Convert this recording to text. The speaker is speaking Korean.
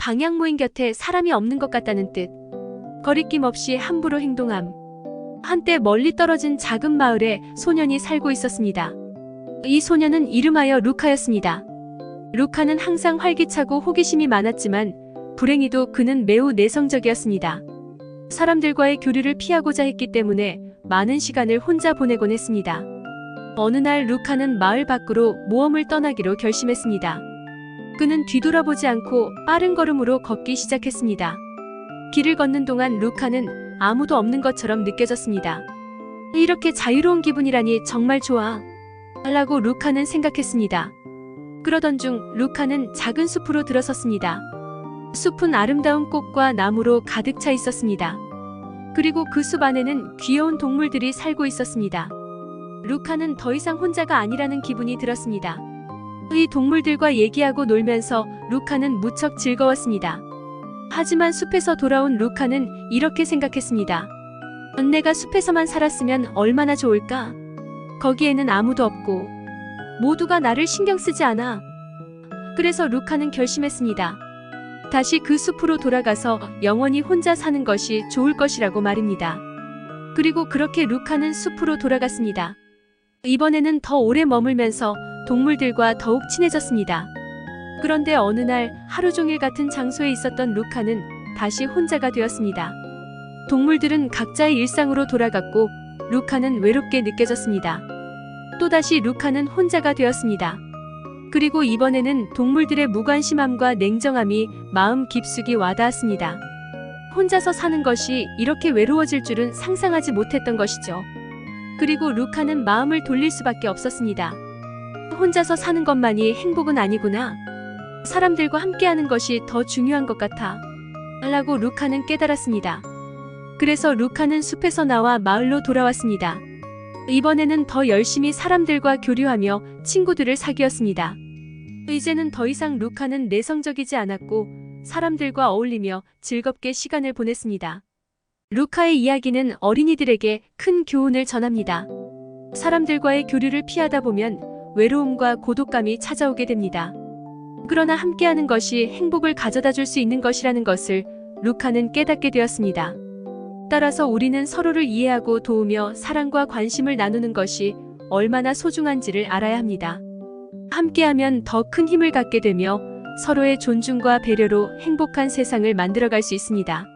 방향모인 곁에 사람이 없는 것 같다는 뜻. 거리낌 없이 함부로 행동함. 한때 멀리 떨어진 작은 마을에 소년이 살고 있었습니다. 이 소년은 이름하여 루카였습니다. 루카는 항상 활기차고 호기심이 많았지만 불행히도 그는 매우 내성적이었습니다. 사람들과의 교류를 피하고자 했기 때문에 많은 시간을 혼자 보내곤 했습니다. 어느 날 루카는 마을 밖으로 모험을 떠나기로 결심했습니다. 그는 뒤돌아보지 않고 빠른 걸음으로 걷기 시작했습니다. 길을 걷는 동안 루카는 아무도 없는 것처럼 느껴졌습니다. 이렇게 자유로운 기분이라니 정말 좋아. 라고 루카는 생각했습니다. 그러던 중 루카는 작은 숲으로 들어섰습니다. 숲은 아름다운 꽃과 나무로 가득 차 있었습니다. 그리고 그 숲 안에는 귀여운 동물들이 살고 있었습니다. 루카는 더 이상 혼자가 아니라는 기분이 들었습니다. 이 동물들과 얘기하고 놀면서 루카는 무척 즐거웠습니다. 하지만 숲에서 돌아온 루카는 이렇게 생각했습니다. 내가 숲에서만 살았으면 얼마나 좋을까? 거기에는 아무도 없고 모두가 나를 신경 쓰지 않아. 그래서 루카는 결심했습니다. 다시 그 숲으로 돌아가서 영원히 혼자 사는 것이 좋을 것이라고 말입니다. 그리고 그렇게 루카는 숲으로 돌아갔습니다. 이번에는 더 오래 머물면서 동물들과 더욱 친해졌습니다. 그런데 어느 날 하루 종일 같은 장소에 있었던 루카는 다시 혼자가 되었습니다. 동물들은 각자의 일상으로 돌아갔고 루카는 외롭게 느껴졌습니다. 또다시 루카는 혼자가 되었습니다. 그리고 이번에는 동물들의 무관심함과 냉정함이 마음 깊숙이 와닿았습니다. 혼자서 사는 것이 이렇게 외로워질 줄은 상상하지 못했던 것이죠. 그리고 루카는 마음을 돌릴 수밖에 없었습니다. 혼자서 사는 것만이 행복은 아니구나. 사람들과 함께하는 것이 더 중요한 것 같아. 라고 루카는 깨달았습니다. 그래서 루카는 숲에서 나와 마을로 돌아왔습니다. 이번에는 더 열심히 사람들과 교류하며 친구들을 사귀었습니다. 이제는 더 이상 루카는 내성적이지 않았고 사람들과 어울리며 즐겁게 시간을 보냈습니다. 루카의 이야기는 어린이들에게 큰 교훈을 전합니다. 사람들과의 교류를 피하다 보면 외로움과 고독감이 찾아오게 됩니다. 그러나 함께하는 것이 행복을 가져다 줄 수 있는 것이라는 것을 루카는 깨닫게 되었습니다. 따라서 우리는 서로를 이해하고 도우며 사랑과 관심을 나누는 것이 얼마나 소중한지를 알아야 합니다. 함께하면 더 큰 힘을 갖게 되며 서로의 존중과 배려로 행복한 세상을 만들어갈 수 있습니다.